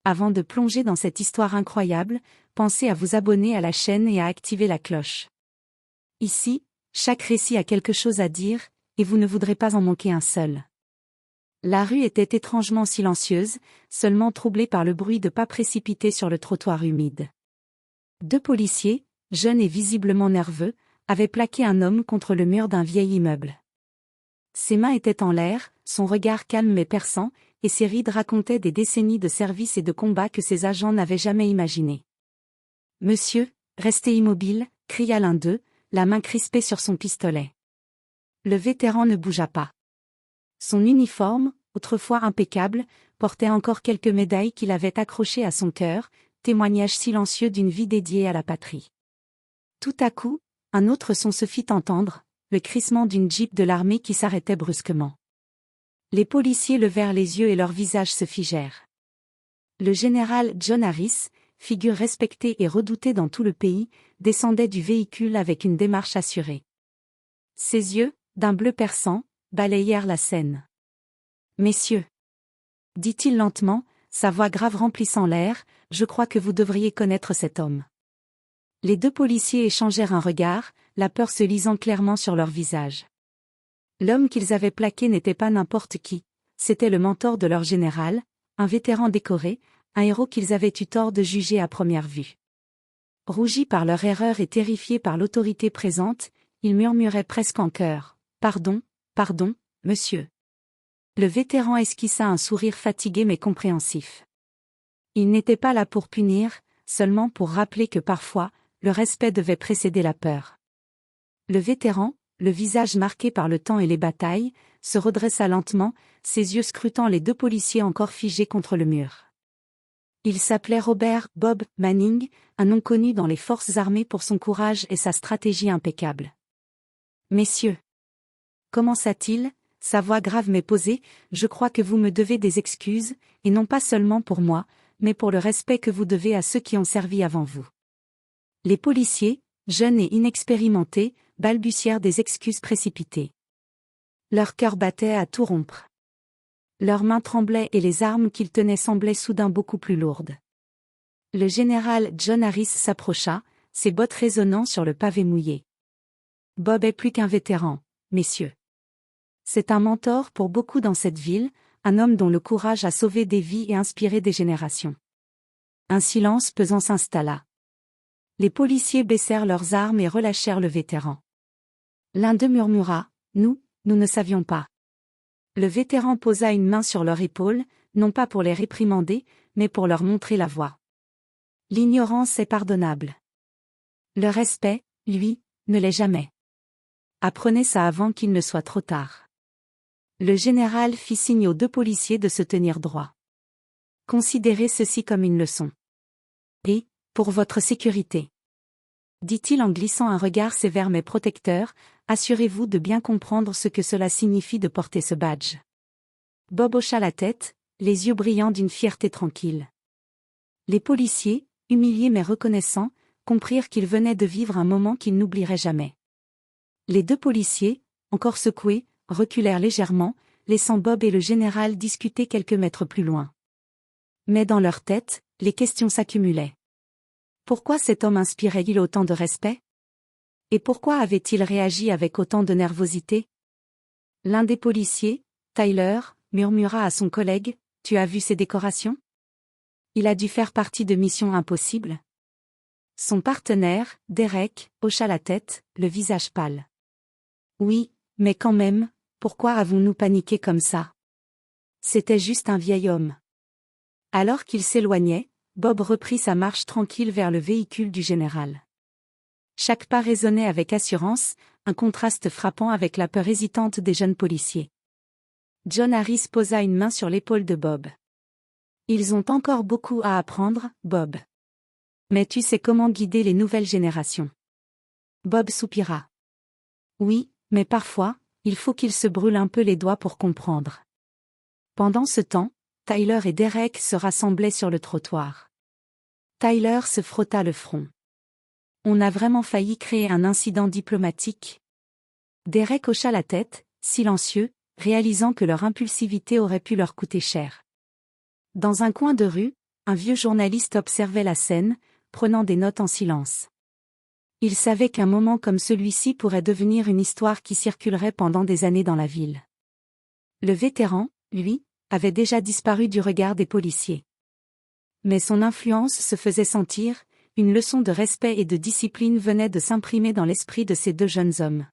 Avant de plonger dans cette histoire incroyable, pensez à vous abonner à la chaîne et à activer la cloche. Ici, chaque récit a quelque chose à dire, et vous ne voudrez pas en manquer un seul. La rue était étrangement silencieuse, seulement troublée par le bruit de pas précipités sur le trottoir humide. 2 policiers, jeunes et visiblement nerveux, avaient plaqué un homme contre le mur d'un vieil immeuble. Ses mains étaient en l'air, son regard calme mais perçant, et ses rides racontaient des décennies de service et de combat que ses agents n'avaient jamais imaginé. « Monsieur, restez immobile », cria l'un d'eux, la main crispée sur son pistolet. Le vétéran ne bougea pas. Son uniforme, autrefois impeccable, portait encore quelques médailles qu'il avait accrochées à son cœur, témoignage silencieux d'une vie dédiée à la patrie. Tout à coup, un autre son se fit entendre, le crissement d'une Jeep de l'armée qui s'arrêtait brusquement. Les policiers levèrent les yeux et leurs visages se figèrent. Le général John Harris, figure respectée et redoutée dans tout le pays, descendait du véhicule avec une démarche assurée. Ses yeux, d'un bleu perçant, balayèrent la scène. « Messieurs, dit-il lentement, sa voix grave remplissant l'air, je crois que vous devriez connaître cet homme. » Les 2 policiers échangèrent un regard, la peur se lisant clairement sur leur visage. L'homme qu'ils avaient plaqué n'était pas n'importe qui, c'était le mentor de leur général, un vétéran décoré, un héros qu'ils avaient eu tort de juger à première vue. Rougis par leur erreur et terrifiés par l'autorité présente, ils murmuraient presque en chœur. « Pardon, pardon, monsieur. » Le vétéran esquissa un sourire fatigué mais compréhensif. Il n'était pas là pour punir, seulement pour rappeler que parfois, le respect devait précéder la peur. Le vétéran, le visage marqué par le temps et les batailles, se redressa lentement, ses yeux scrutant les 2 policiers encore figés contre le mur. Il s'appelait Robert « Bob » Manning, un nom connu dans les forces armées pour son courage et sa stratégie impeccable. « Messieurs, » commença-t-il, sa voix grave mais posée, « je crois que vous me devez des excuses, et non pas seulement pour moi, mais pour le respect que vous devez à ceux qui ont servi avant vous. » Les policiers, jeunes et inexpérimentés, balbutièrent des excuses précipitées. Leur cœur battait à tout rompre. Leurs mains tremblaient et les armes qu'ils tenaient semblaient soudain beaucoup plus lourdes. Le général John Harris s'approcha, ses bottes résonnant sur le pavé mouillé. « Bob est plus qu'un vétéran, messieurs. C'est un mentor pour beaucoup dans cette ville, un homme dont le courage a sauvé des vies et inspiré des générations. » Un silence pesant s'installa. Les policiers baissèrent leurs armes et relâchèrent le vétéran. L'un d'eux murmura, « Nous ne savions pas. » Le vétéran posa une main sur leur épaule, non pas pour les réprimander, mais pour leur montrer la voie. L'ignorance est pardonnable. Le respect, lui, ne l'est jamais. Apprenez ça avant qu'il ne soit trop tard. Le général fit signe aux 2 policiers de se tenir droit. Considérez ceci comme une leçon. Et, pour votre sécurité, dit-il en glissant un regard sévère mais protecteur, assurez-vous de bien comprendre ce que cela signifie de porter ce badge. Bob hocha la tête, les yeux brillants d'une fierté tranquille. Les policiers, humiliés mais reconnaissants, comprirent qu'ils venaient de vivre un moment qu'ils n'oublieraient jamais. Les 2 policiers, encore secoués, reculèrent légèrement, laissant Bob et le général discuter quelques mètres plus loin. Mais dans leur tête, les questions s'accumulaient. Pourquoi cet homme inspirait-il autant de respect? Et pourquoi avait-il réagi avec autant de nervosité? L'un des policiers, Tyler, murmura à son collègue, « Tu as vu ses décorations? Il a dû faire partie de Mission Impossible. » Son partenaire, Derek, hocha la tête, le visage pâle. « Oui, mais quand même, pourquoi avons-nous paniqué comme ça? C'était juste un vieil homme. » Alors qu'il s'éloignait, Bob reprit sa marche tranquille vers le véhicule du général. Chaque pas résonnait avec assurance, un contraste frappant avec la peur hésitante des jeunes policiers. John Harris posa une main sur l'épaule de Bob. « Ils ont encore beaucoup à apprendre, Bob. Mais tu sais comment guider les nouvelles générations. » Bob soupira. « Oui, mais parfois, il faut qu'ils se brûlent un peu les doigts pour comprendre. » Pendant ce temps, Tyler et Derek se rassemblaient sur le trottoir. Tyler se frotta le front. On a vraiment failli créer un incident diplomatique. Derek hocha la tête, silencieux, réalisant que leur impulsivité aurait pu leur coûter cher. Dans un coin de rue, un vieux journaliste observait la scène, prenant des notes en silence. Il savait qu'un moment comme celui-ci pourrait devenir une histoire qui circulerait pendant des années dans la ville. Le vétéran, lui, avait déjà disparu du regard des policiers. Mais son influence se faisait sentir, une leçon de respect et de discipline venait de s'imprimer dans l'esprit de ces deux jeunes hommes.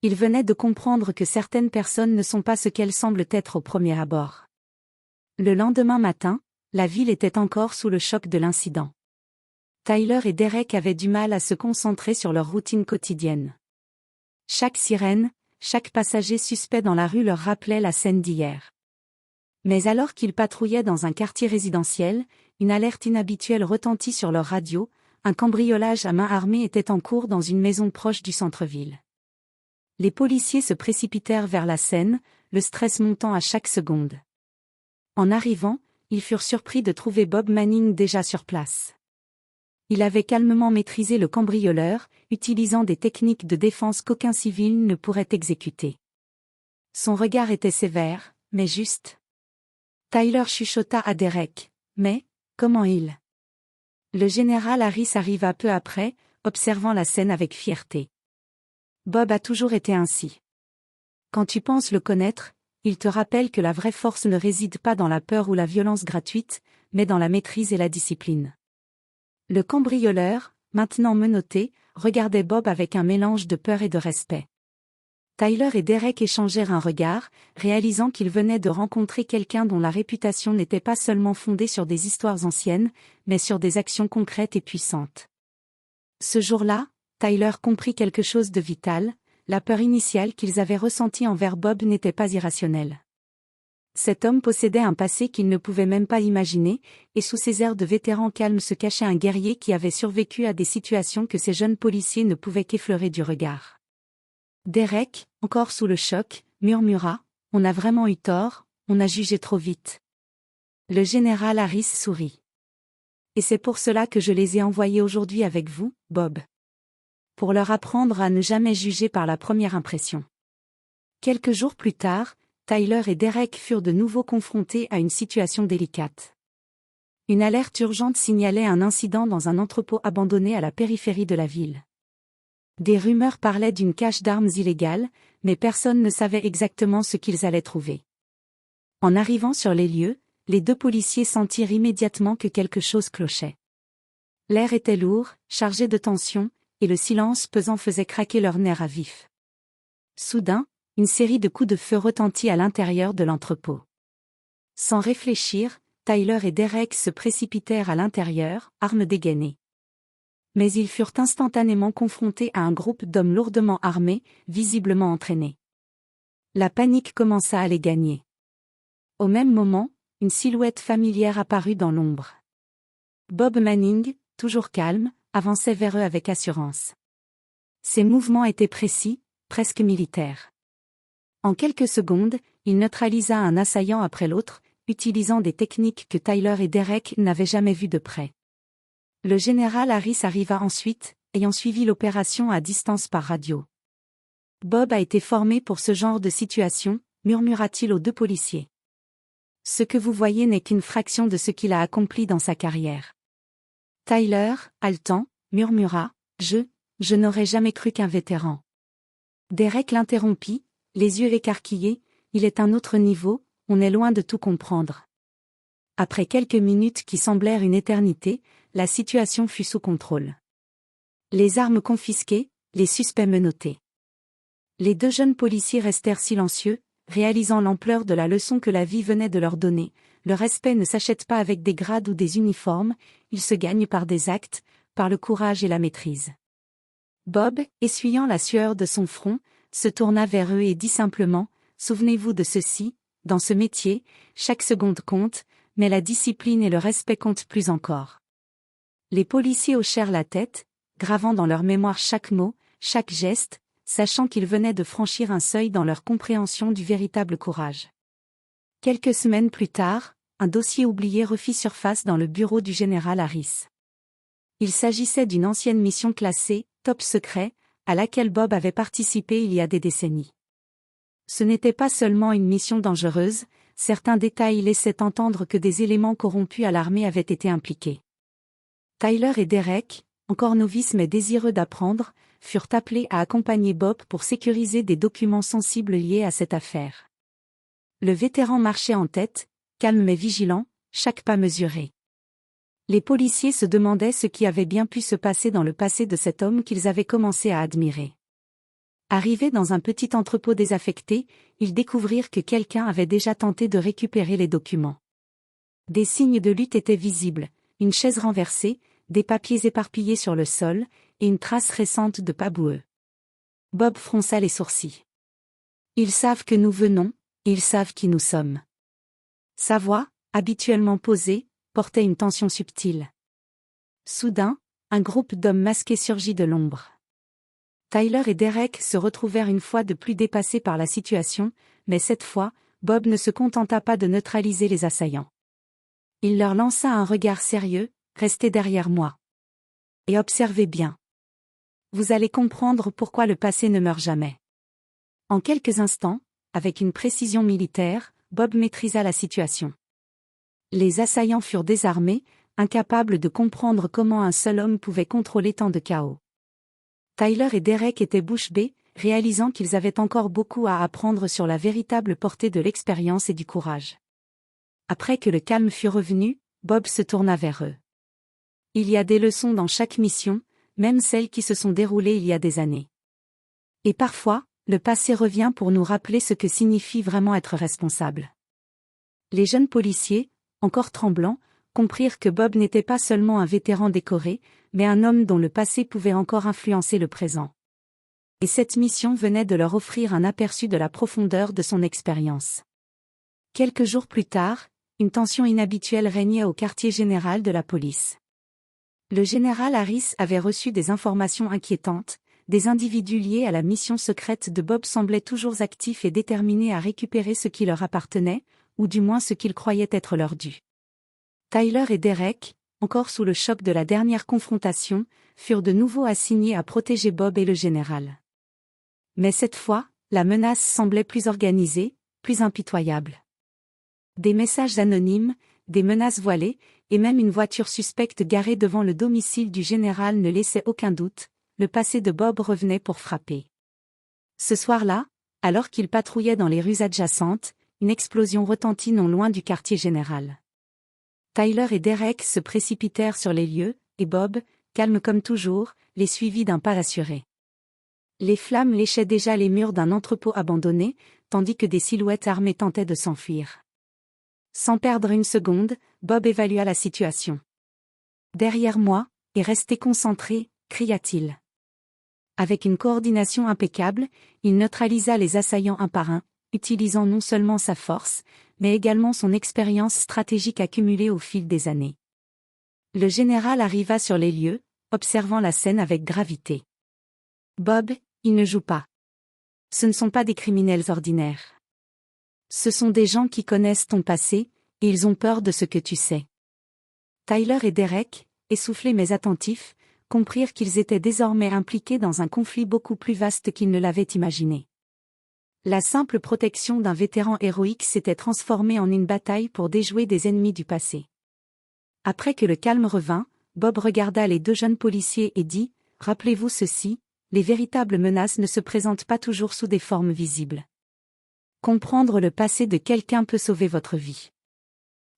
Ils venaient de comprendre que certaines personnes ne sont pas ce qu'elles semblent être au premier abord. Le lendemain matin, la ville était encore sous le choc de l'incident. Tyler et Derek avaient du mal à se concentrer sur leur routine quotidienne. Chaque sirène, chaque passager suspect dans la rue leur rappelait la scène d'hier. Mais alors qu'ils patrouillaient dans un quartier résidentiel, une alerte inhabituelle retentit sur leur radio, un cambriolage à main armée était en cours dans une maison proche du centre-ville. Les policiers se précipitèrent vers la scène, le stress montant à chaque seconde. En arrivant, ils furent surpris de trouver Bob Manning déjà sur place. Il avait calmement maîtrisé le cambrioleur, utilisant des techniques de défense qu'aucun civil ne pourrait exécuter. Son regard était sévère, mais juste. Tyler chuchota à Derek, « Mais, comment il ?» Le général Harris arriva peu après, observant la scène avec fierté. Bob a toujours été ainsi. Quand tu penses le connaître, il te rappelle que la vraie force ne réside pas dans la peur ou la violence gratuite, mais dans la maîtrise et la discipline. Le cambrioleur, maintenant menotté, regardait Bob avec un mélange de peur et de respect. Tyler et Derek échangèrent un regard, réalisant qu'ils venaient de rencontrer quelqu'un dont la réputation n'était pas seulement fondée sur des histoires anciennes, mais sur des actions concrètes et puissantes. Ce jour-là, Tyler comprit quelque chose de vital, la peur initiale qu'ils avaient ressentie envers Bob n'était pas irrationnelle. Cet homme possédait un passé qu'ils ne pouvaient même pas imaginer, et sous ses airs de vétéran calme se cachait un guerrier qui avait survécu à des situations que ces jeunes policiers ne pouvaient qu'effleurer du regard. Derek, encore sous le choc, murmura, « On a vraiment eu tort, on a jugé trop vite. » Le général Harris sourit. « Et c'est pour cela que je les ai envoyés aujourd'hui avec vous, Bob. Pour leur apprendre à ne jamais juger par la première impression. » Quelques jours plus tard, Tyler et Derek furent de nouveau confrontés à une situation délicate. Une alerte urgente signalait un incident dans un entrepôt abandonné à la périphérie de la ville. Des rumeurs parlaient d'une cache d'armes illégale, mais personne ne savait exactement ce qu'ils allaient trouver. En arrivant sur les lieux, les deux policiers sentirent immédiatement que quelque chose clochait. L'air était lourd, chargé de tension, et le silence pesant faisait craquer leurs nerfs à vif. Soudain, une série de coups de feu retentit à l'intérieur de l'entrepôt. Sans réfléchir, Tyler et Derek se précipitèrent à l'intérieur, armes dégainées. Mais ils furent instantanément confrontés à un groupe d'hommes lourdement armés, visiblement entraînés. La panique commença à les gagner. Au même moment, une silhouette familière apparut dans l'ombre. Bob Manning, toujours calme, avançait vers eux avec assurance. Ses mouvements étaient précis, presque militaires. En quelques secondes, il neutralisa un assaillant après l'autre, utilisant des techniques que Tyler et Derek n'avaient jamais vues de près. Le général Harris arriva ensuite, ayant suivi l'opération à distance par radio. « Bob a été formé pour ce genre de situation », murmura-t-il aux deux policiers. « Ce que vous voyez n'est qu'une fraction de ce qu'il a accompli dans sa carrière. » Tyler, haletant, murmura, « Je n'aurais jamais cru qu'un vétéran. » Derek l'interrompit, les yeux écarquillés, « Il est un autre niveau, on est loin de tout comprendre. » Après quelques minutes qui semblèrent une éternité, la situation fut sous contrôle. Les armes confisquées, les suspects menottés. Les deux jeunes policiers restèrent silencieux, réalisant l'ampleur de la leçon que la vie venait de leur donner. Le respect ne s'achète pas avec des grades ou des uniformes, il se gagne par des actes, par le courage et la maîtrise. Bob, essuyant la sueur de son front, se tourna vers eux et dit simplement, « Souvenez-vous de ceci, dans ce métier, chaque seconde compte, mais la discipline et le respect comptent plus encore. » Les policiers hochèrent la tête, gravant dans leur mémoire chaque mot, chaque geste, sachant qu'ils venaient de franchir un seuil dans leur compréhension du véritable courage. Quelques semaines plus tard, un dossier oublié refit surface dans le bureau du général Harris. Il s'agissait d'une ancienne mission classée, top secret, à laquelle Bob avait participé il y a des décennies. Ce n'était pas seulement une mission dangereuse, certains détails laissaient entendre que des éléments corrompus à l'armée avaient été impliqués. Tyler et Derek, encore novices mais désireux d'apprendre, furent appelés à accompagner Bob pour sécuriser des documents sensibles liés à cette affaire. Le vétéran marchait en tête, calme mais vigilant, chaque pas mesuré. Les policiers se demandaient ce qui avait bien pu se passer dans le passé de cet homme qu'ils avaient commencé à admirer. Arrivés dans un petit entrepôt désaffecté, ils découvrirent que quelqu'un avait déjà tenté de récupérer les documents. Des signes de lutte étaient visibles, une chaise renversée, des papiers éparpillés sur le sol, et une trace récente de pas boueux. Bob fronça les sourcils. Ils savent que nous venons, et ils savent qui nous sommes. Sa voix, habituellement posée, portait une tension subtile. Soudain, un groupe d'hommes masqués surgit de l'ombre. Tyler et Derek se retrouvèrent une fois de plus dépassés par la situation, mais cette fois, Bob ne se contenta pas de neutraliser les assaillants. Il leur lança un regard sérieux, « Restez derrière moi. Et observez bien. Vous allez comprendre pourquoi le passé ne meurt jamais. » En quelques instants, avec une précision militaire, Bob maîtrisa la situation. Les assaillants furent désarmés, incapables de comprendre comment un seul homme pouvait contrôler tant de chaos. Tyler et Derek étaient bouche bée, réalisant qu'ils avaient encore beaucoup à apprendre sur la véritable portée de l'expérience et du courage. Après que le calme fut revenu, Bob se tourna vers eux. Il y a des leçons dans chaque mission, même celles qui se sont déroulées il y a des années. Et parfois, le passé revient pour nous rappeler ce que signifie vraiment être responsable. Les jeunes policiers, encore tremblants, comprirent que Bob n'était pas seulement un vétéran décoré, mais un homme dont le passé pouvait encore influencer le présent. Et cette mission venait de leur offrir un aperçu de la profondeur de son expérience. Quelques jours plus tard, une tension inhabituelle régnait au quartier général de la police. Le général Harris avait reçu des informations inquiétantes, des individus liés à la mission secrète de Bob semblaient toujours actifs et déterminés à récupérer ce qui leur appartenait, ou du moins ce qu'ils croyaient être leur dû. Tyler et Derek, encore sous le choc de la dernière confrontation, furent de nouveau assignés à protéger Bob et le général. Mais cette fois, la menace semblait plus organisée, plus impitoyable. Des messages anonymes, des menaces voilées, et même une voiture suspecte garée devant le domicile du général ne laissait aucun doute, le passé de Bob revenait pour frapper. Ce soir-là, alors qu'il patrouillait dans les rues adjacentes, une explosion retentit non loin du quartier général. Tyler et Derek se précipitèrent sur les lieux, et Bob, calme comme toujours, les suivit d'un pas assuré. Les flammes léchaient déjà les murs d'un entrepôt abandonné, tandis que des silhouettes armées tentaient de s'enfuir. Sans perdre une seconde, Bob évalua la situation. « Derrière moi, et restez concentrés », cria-t-il. Avec une coordination impeccable, il neutralisa les assaillants un par un, utilisant non seulement sa force, mais également son expérience stratégique accumulée au fil des années. Le général arriva sur les lieux, observant la scène avec gravité. « Bob, il ne joue pas. Ce ne sont pas des criminels ordinaires. Ce sont des gens qui connaissent ton passé, et ils ont peur de ce que tu sais. » Tyler et Derek, essoufflés mais attentifs, comprirent qu'ils étaient désormais impliqués dans un conflit beaucoup plus vaste qu'ils ne l'avaient imaginé. La simple protection d'un vétéran héroïque s'était transformée en une bataille pour déjouer des ennemis du passé. Après que le calme revint, Bob regarda les deux jeunes policiers et dit « Rappelez-vous ceci, les véritables menaces ne se présentent pas toujours sous des formes visibles. Comprendre le passé de quelqu'un peut sauver votre vie. »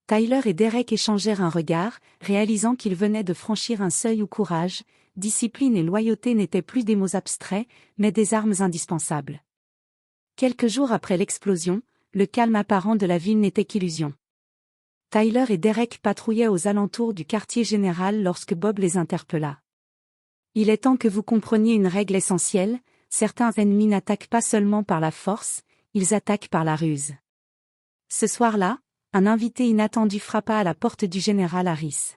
Tyler et Derek échangèrent un regard, réalisant qu'ils venaient de franchir un seuil où courage, discipline et loyauté n'étaient plus des mots abstraits, mais des armes indispensables. Quelques jours après l'explosion, le calme apparent de la ville n'était qu'illusion. Tyler et Derek patrouillaient aux alentours du quartier général lorsque Bob les interpella. « Il est temps que vous compreniez une règle essentielle, certains ennemis n'attaquent pas seulement par la force, ils attaquent par la ruse. » Ce soir-là, un invité inattendu frappa à la porte du général Harris.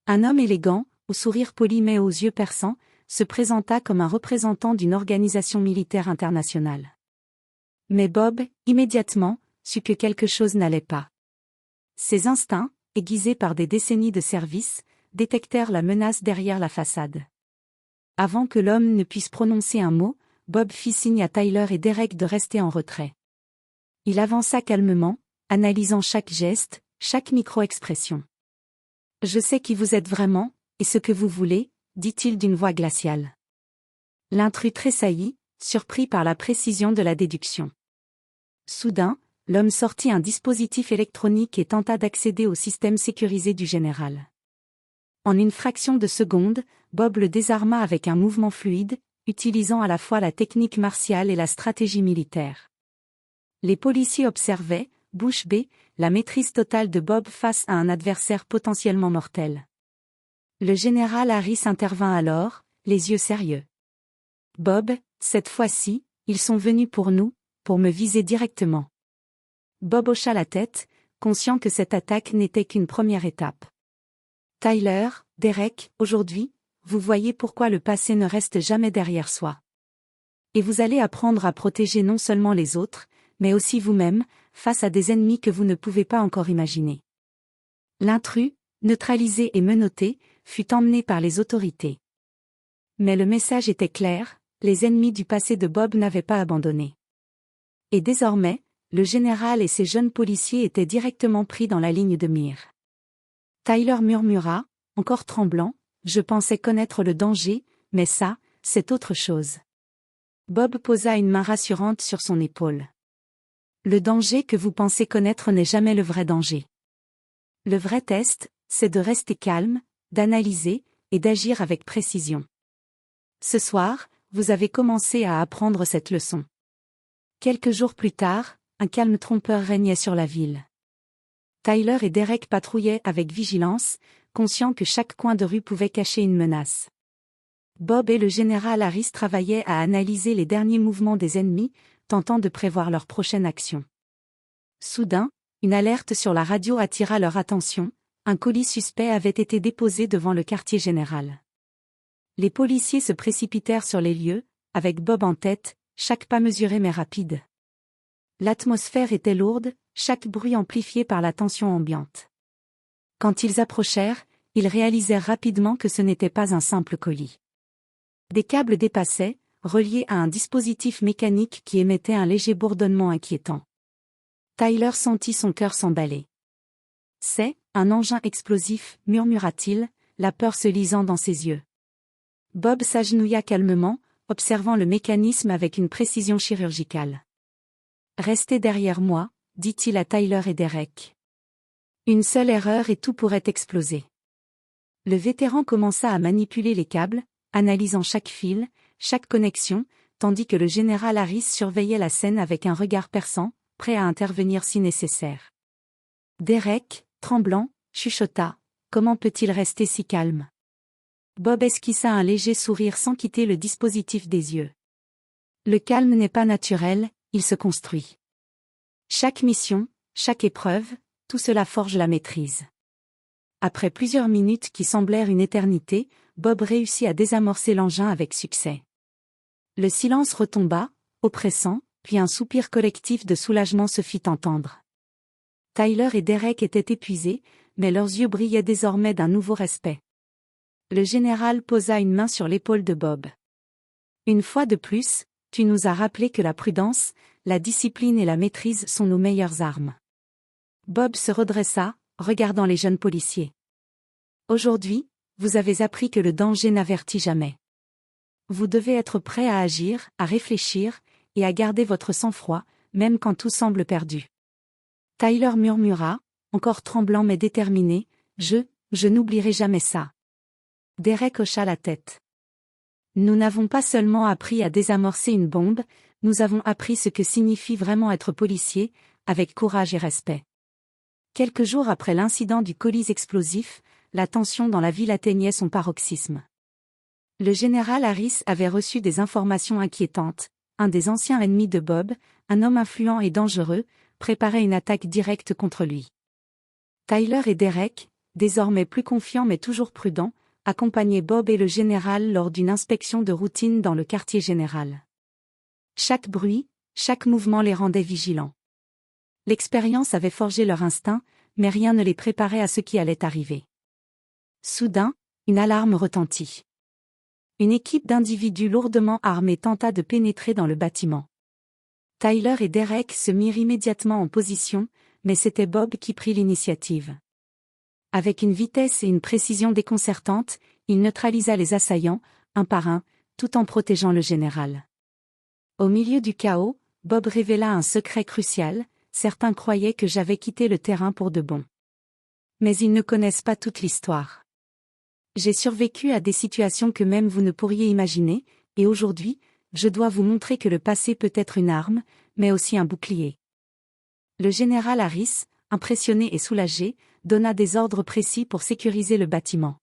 Un homme élégant, au sourire poli mais aux yeux perçants, se présenta comme un représentant d'une organisation militaire internationale. Mais Bob, immédiatement, sut que quelque chose n'allait pas. Ses instincts, aiguisés par des décennies de service, détectèrent la menace derrière la façade. Avant que l'homme ne puisse prononcer un mot, Bob fit signe à Tyler et Derek de rester en retrait. Il avança calmement, analysant chaque geste, chaque micro-expression. « Je sais qui vous êtes vraiment, et ce que vous voulez, » dit-il d'une voix glaciale. L'intrus tressaillit, surpris par la précision de la déduction. Soudain, l'homme sortit un dispositif électronique et tenta d'accéder au système sécurisé du général. En une fraction de seconde, Bob le désarma avec un mouvement fluide, utilisant à la fois la technique martiale et la stratégie militaire. Les policiers observaient, bouche bée, la maîtrise totale de Bob face à un adversaire potentiellement mortel. Le général Harris intervint alors, les yeux sérieux. « Bob, cette fois-ci, ils sont venus pour nous, pour me viser directement. » Bob hocha la tête, conscient que cette attaque n'était qu'une première étape. « Tyler, Derek, aujourd'hui, vous voyez pourquoi le passé ne reste jamais derrière soi. Et vous allez apprendre à protéger non seulement les autres, mais aussi vous-même, face à des ennemis que vous ne pouvez pas encore imaginer. » L'intrus, neutralisé et menotté, fut emmené par les autorités. Mais le message était clair, les ennemis du passé de Bob n'avaient pas abandonné. Et désormais, le général et ses jeunes policiers étaient directement pris dans la ligne de mire. Tyler murmura, encore tremblant, « Je pensais connaître le danger, mais ça, c'est autre chose. » Bob posa une main rassurante sur son épaule. « Le danger que vous pensez connaître n'est jamais le vrai danger. Le vrai test, c'est de rester calme, d'analyser, et d'agir avec précision. Ce soir, vous avez commencé à apprendre cette leçon. » Quelques jours plus tard, un calme trompeur régnait sur la ville. Tyler et Derek patrouillaient avec vigilance, conscients que chaque coin de rue pouvait cacher une menace. Bob et le général Harris travaillaient à analyser les derniers mouvements des ennemis, tentant de prévoir leur prochaine action. Soudain, une alerte sur la radio attira leur attention, un colis suspect avait été déposé devant le quartier général. Les policiers se précipitèrent sur les lieux, avec Bob en tête, chaque pas mesuré mais rapide. L'atmosphère était lourde, chaque bruit amplifié par la tension ambiante. Quand ils approchèrent, ils réalisèrent rapidement que ce n'était pas un simple colis. Des câbles dépassaient, reliés à un dispositif mécanique qui émettait un léger bourdonnement inquiétant. Tyler sentit son cœur s'emballer. « C'est un engin explosif, » murmura-t-il, la peur se lisant dans ses yeux. Bob s'agenouilla calmement, observant le mécanisme avec une précision chirurgicale. « Restez derrière moi, » dit-il à Tyler et Derek. Une seule erreur et tout pourrait exploser. Le vétéran commença à manipuler les câbles, analysant chaque fil, chaque connexion, tandis que le général Harris surveillait la scène avec un regard perçant, prêt à intervenir si nécessaire. Derek, tremblant, chuchota, « Comment peut-il rester si calme ?» Bob esquissa un léger sourire sans quitter le dispositif des yeux. Le calme n'est pas naturel, il se construit. Chaque mission, chaque épreuve, tout cela forge la maîtrise. Après plusieurs minutes qui semblèrent une éternité, Bob réussit à désamorcer l'engin avec succès. Le silence retomba, oppressant, puis un soupir collectif de soulagement se fit entendre. Tyler et Derek étaient épuisés, mais leurs yeux brillaient désormais d'un nouveau respect. Le général posa une main sur l'épaule de Bob. « Une fois de plus, tu nous as rappelé que la prudence, la discipline et la maîtrise sont nos meilleures armes. » Bob se redressa, regardant les jeunes policiers. « Aujourd'hui, vous avez appris que le danger n'avertit jamais. Vous devez être prêt à agir, à réfléchir, et à garder votre sang-froid, même quand tout semble perdu. » Tyler murmura, encore tremblant mais déterminé, « Je n'oublierai jamais ça. » Derek hocha la tête. « Nous n'avons pas seulement appris à désamorcer une bombe, nous avons appris ce que signifie vraiment être policier, avec courage et respect. » Quelques jours après l'incident du colis explosif, la tension dans la ville atteignait son paroxysme. Le général Harris avait reçu des informations inquiétantes. Un des anciens ennemis de Bob, un homme influent et dangereux, préparait une attaque directe contre lui. Tyler et Derek, désormais plus confiants mais toujours prudents, accompagnaient Bob et le général lors d'une inspection de routine dans le quartier général. Chaque bruit, chaque mouvement les rendait vigilants. L'expérience avait forgé leur instinct, mais rien ne les préparait à ce qui allait arriver. Soudain, une alarme retentit. Une équipe d'individus lourdement armés tenta de pénétrer dans le bâtiment. Tyler et Derek se mirent immédiatement en position, mais c'était Bob qui prit l'initiative. Avec une vitesse et une précision déconcertantes, il neutralisa les assaillants, un par un, tout en protégeant le général. Au milieu du chaos, Bob révéla un secret crucial: certains croyaient que j'avais quitté le terrain pour de bon. Mais ils ne connaissent pas toute l'histoire. J'ai survécu à des situations que même vous ne pourriez imaginer, et aujourd'hui, je dois vous montrer que le passé peut être une arme, mais aussi un bouclier. Le général Harris, impressionné et soulagé, donna des ordres précis pour sécuriser le bâtiment.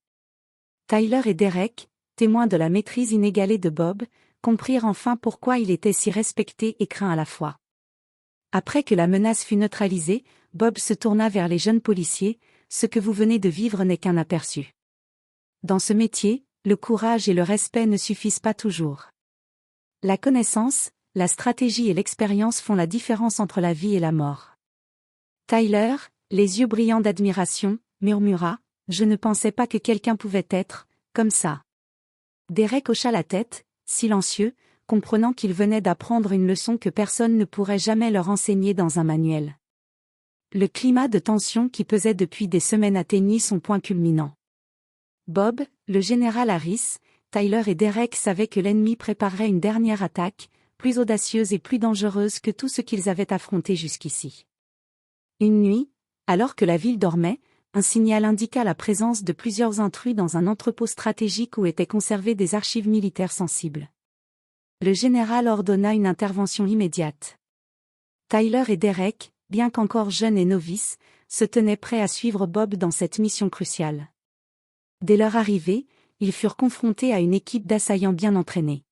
Tyler et Derek, témoins de la maîtrise inégalée de Bob, comprirent enfin pourquoi il était si respecté et craint à la fois. Après que la menace fut neutralisée, Bob se tourna vers les jeunes policiers: ce que vous venez de vivre n'est qu'un aperçu. Dans ce métier, le courage et le respect ne suffisent pas toujours. La connaissance, la stratégie et l'expérience font la différence entre la vie et la mort. Tyler, les yeux brillants d'admiration, murmura: je ne pensais pas que quelqu'un pouvait être comme ça. Derek hocha la tête, silencieux, comprenant qu'il venait d'apprendre une leçon que personne ne pourrait jamais leur enseigner dans un manuel. Le climat de tension qui pesait depuis des semaines atteignit son point culminant. Bob, le général Harris, Tyler et Derek savaient que l'ennemi préparerait une dernière attaque, plus audacieuse et plus dangereuse que tout ce qu'ils avaient affronté jusqu'ici. Une nuit, alors que la ville dormait, un signal indiqua la présence de plusieurs intrus dans un entrepôt stratégique où étaient conservées des archives militaires sensibles. Le général ordonna une intervention immédiate. Tyler et Derek, bien qu'encore jeunes et novices, se tenaient prêts à suivre Bob dans cette mission cruciale. Dès leur arrivée, ils furent confrontés à une équipe d'assaillants bien entraînés.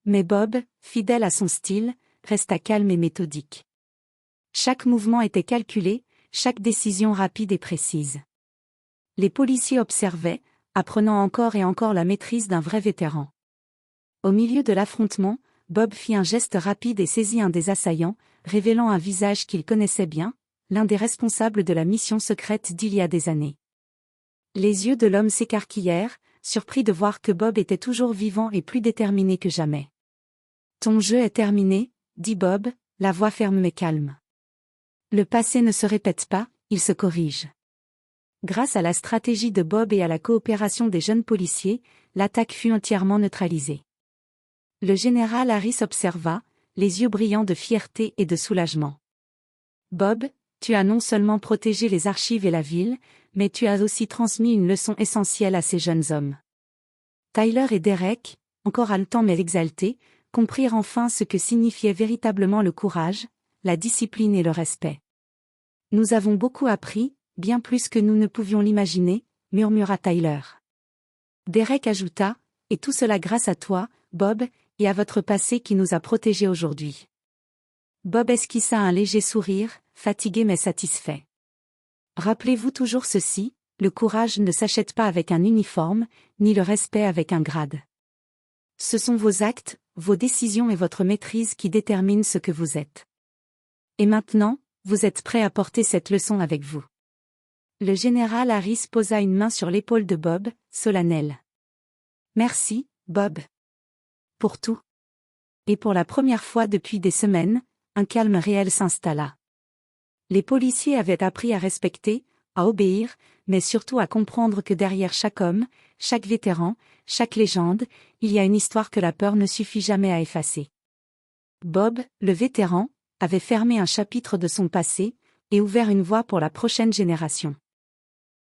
Mais Bob, fidèle à son style, resta calme et méthodique. Chaque mouvement était calculé, chaque décision rapide et précise. Les policiers observaient, apprenant encore et encore la maîtrise d'un vrai vétéran. Au milieu de l'affrontement, Bob fit un geste rapide et saisit un des assaillants, révélant un visage qu'il connaissait bien, l'un des responsables de la mission secrète d'il y a des années. Les yeux de l'homme s'écarquillèrent, surpris de voir que Bob était toujours vivant et plus déterminé que jamais. « Ton jeu est terminé », dit Bob, la voix ferme mais calme. Le passé ne se répète pas, il se corrige. Grâce à la stratégie de Bob et à la coopération des jeunes policiers, l'attaque fut entièrement neutralisée. Le général Harris observa, les yeux brillants de fierté et de soulagement. « Bob, tu as non seulement protégé les archives et la ville, mais tu as aussi transmis une leçon essentielle à ces jeunes hommes. » Tyler et Derek, encore haletants mais exaltés, comprirent enfin ce que signifiait véritablement le courage, la discipline et le respect. « Nous avons beaucoup appris, bien plus que nous ne pouvions l'imaginer, » murmura Tyler. Derek ajouta: « Et tout cela grâce à toi, Bob, et à votre passé qui nous a protégés aujourd'hui. » Bob esquissa un léger sourire, fatigué mais satisfait. « Rappelez-vous toujours ceci, le courage ne s'achète pas avec un uniforme, ni le respect avec un grade. Ce sont vos actes, vos décisions et votre maîtrise qui déterminent ce que vous êtes. Et maintenant, vous êtes prêt à porter cette leçon avec vous. » Le général Harris posa une main sur l'épaule de Bob, solennel. « Merci, Bob. Pour tout. » Et pour la première fois depuis des semaines, un calme réel s'installa. Les policiers avaient appris à respecter, à obéir, mais surtout à comprendre que derrière chaque homme, chaque vétéran, chaque légende, il y a une histoire que la peur ne suffit jamais à effacer. Bob, le vétéran, avait fermé un chapitre de son passé, et ouvert une voie pour la prochaine génération.